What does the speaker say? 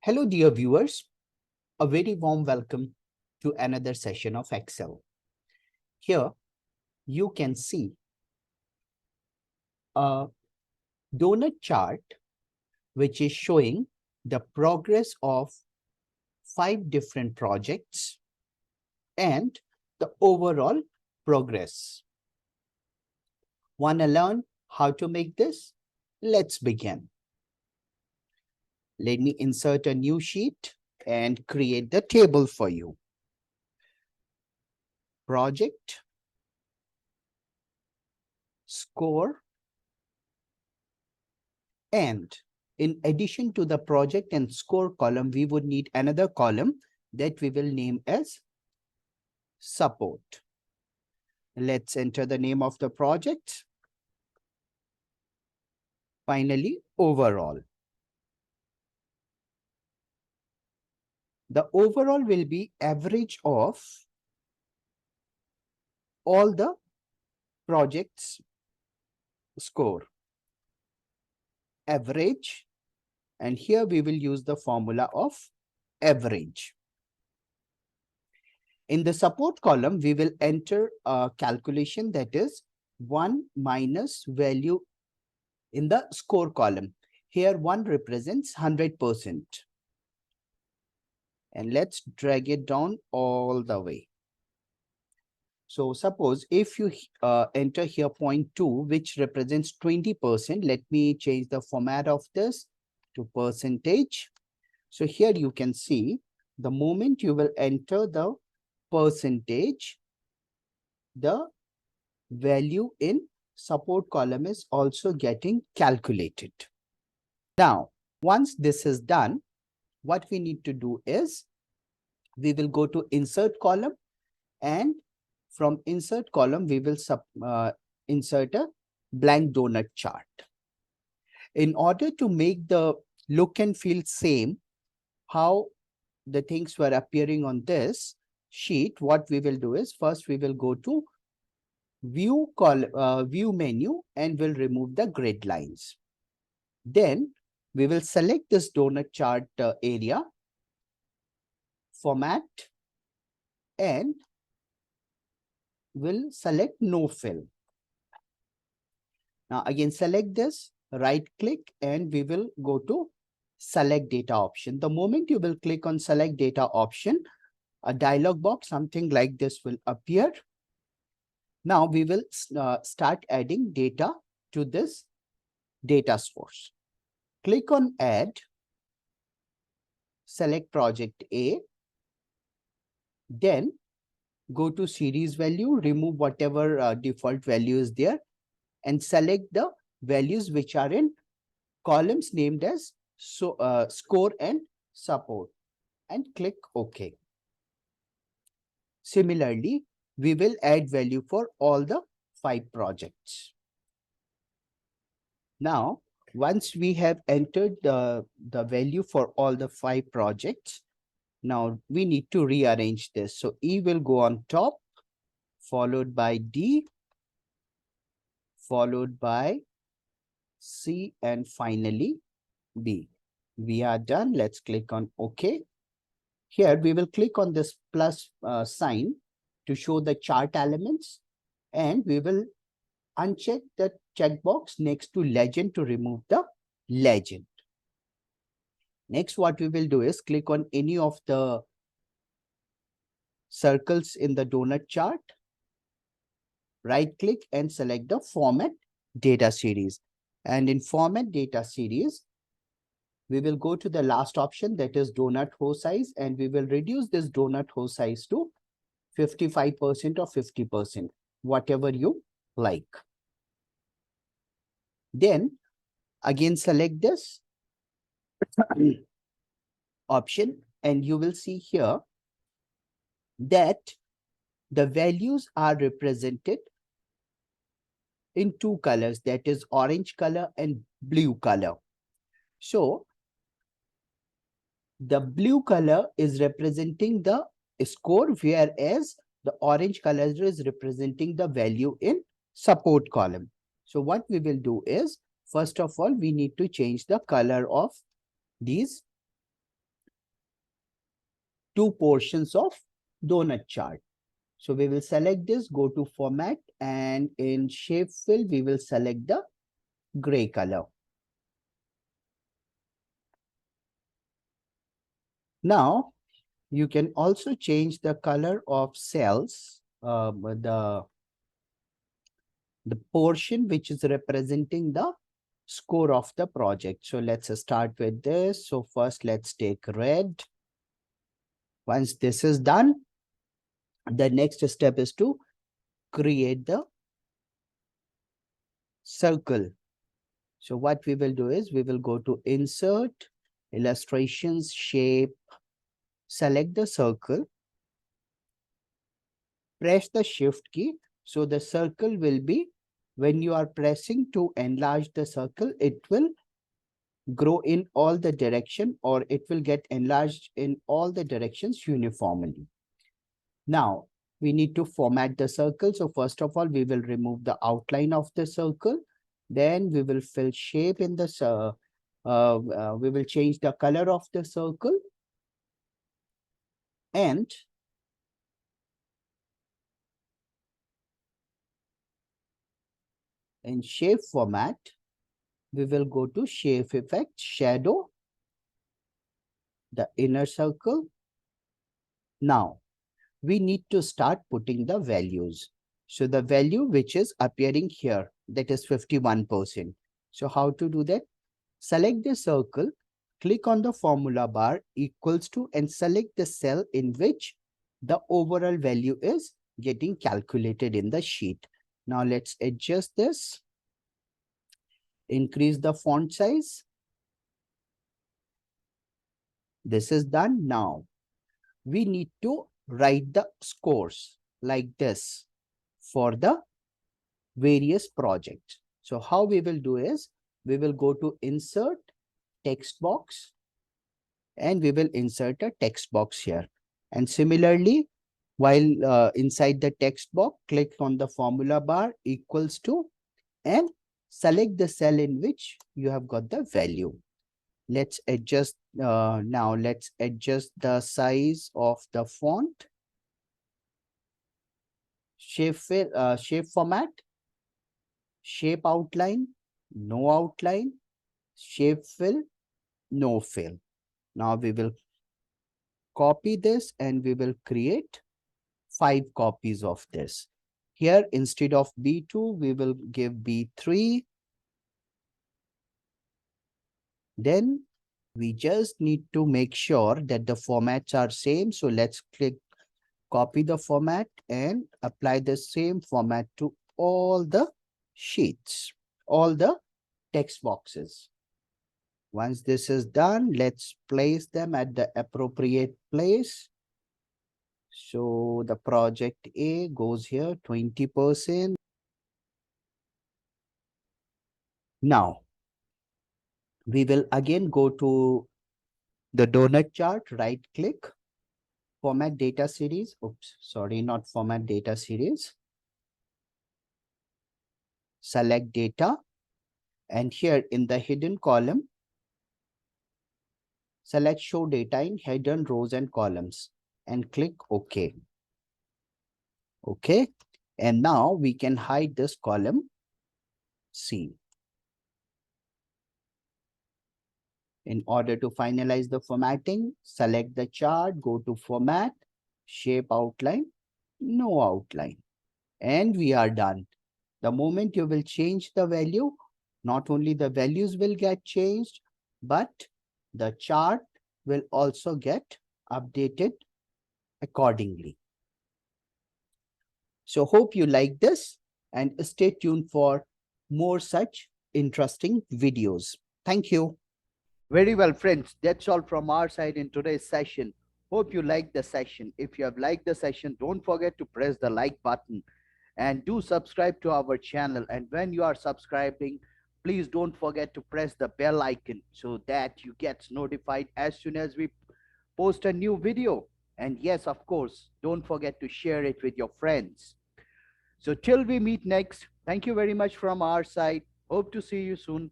Hello, dear viewers. A very warm welcome to another session of Excel. Here, you can see a donut chart which is showing the progress of 5 different projects and the overall progress. Want to learn how to make this? Let's begin. Let me insert a new sheet and create the table for you. Project, score, and in addition to the project and score column, we would need another column that we will name as support. Let's enter the name of the project. Finally, overall. The overall will be average of all the projects score. Average, and here we will use the formula of average. In the support column, we will enter a calculation that is 1 minus value in the score column. Here 1 represents 100%. And let's drag it down all the way. So suppose if you enter here 0.2, which represents 20%, let me change the format of this to percentage. So here you can see the moment you will enter the percentage, the value in support column is also getting calculated. Now, once this is done, what we need to do is we will go to insert column, and from insert column, we will insert a blank donut chart. In order to make the look and feel same, how the things were appearing on this sheet, what we will do is first we will go to view menu and we'll remove the grid lines. Then we will select this donut chart area, format, and will select no fill. Now again select this, right click, and we will go to select data option. The moment you will click on select data option, a dialog box something like this will appear. Now we will start adding data to this data source. Click on add, select project A, then go to series value, remove whatever default value is there, and select the values which are in columns named as score and support, and click OK. Similarly, we will add value for all the 5 projects. Now, once we have entered the value for all the 5 projects, now we need to rearrange this. So E will go on top, followed by D, followed by C, and finally B. We are done. Let's click on OK. Here we will click on this plus sign to show the chart elements, and we will uncheck the checkbox next to legend to remove the legend. Next, what we will do is click on any of the circles in the donut chart, right click and select the format data series. And in format data series, we will go to the last option, that is donut hole size, and we will reduce this donut hole size to 55% or 50%, whatever you like. Then again select this option, and you will see here that the values are represented in 2 colors, that is orange color and blue color. So the blue color is representing the score, whereas the orange color is representing the value in support column. So what we will do is, first of all, we need to change the color of these two portions of donut chart. So we will select this, go to format, and in shape fill, we will select the gray color. Now, you can also change the color of cells, the portion which is representing the score of the project. So let's start with this. So first let's take red. Once this is done, the next step is to create the circle. So what we will do is we will go to insert, illustrations, shape, select the circle, press the shift key. So the circle will be, when you are pressing to enlarge the circle, it will grow in all the direction, or it will get enlarged in all the directions uniformly. Now we need to format the circle. So first of all, we will remove the outline of the circle. Then we will fill shape in the we will change the color of the circle, and in shape format, we will go to shape effect, shadow, the inner circle. Now we need to start putting the values. So the value which is appearing here, that is 51%. So how to do that? Select the circle, click on the formula bar equals to, and select the cell in which the overall value is getting calculated in the sheet. Now let's adjust this. Increase the font size. This is done. Now we need to write the scores like this for the various projects. So how we will do is, we will go to insert, text box, and we will insert a text box here. And similarly, while inside the text box, click on the formula bar equals to, and select the cell in which you have got the value. Let's adjust, now let's adjust the size of the font. Shape format, shape outline, no outline, shape fill, no fill. Now we will copy this and we will create 5 copies of this. Here, instead of B2, we will give B3. Then we just need to make sure that the formats are same. So let's click copy the format and apply the same format to all the sheets, all the text boxes. Once this is done, let's place them at the appropriate place. So the project A goes here, 20%. Now, we will again go to the donut chart, right click, format data series. Oops, sorry, not format data series. Select data, and here in the hidden column, select show data in hidden rows and columns and click OK. Okay, and now we can hide this column C. In order to finalize the formatting, select the chart, go to format, shape outline, no outline, and we are done. The moment you will change the value, not only the values will get changed, but the chart will also get updated accordingly. So hope you like this, and stay tuned for more such interesting videos. Thank you. Very well, friends. That's all from our side in today's session. Hope you liked the session. If you have liked the session, don't forget to press the like button and do subscribe to our channel. And when you are subscribing, please don't forget to press the bell icon so that you get notified as soon as we post a new video. And yes, of course, don't forget to share it with your friends. So till we meet next, thank you very much from our side. Hope to see you soon.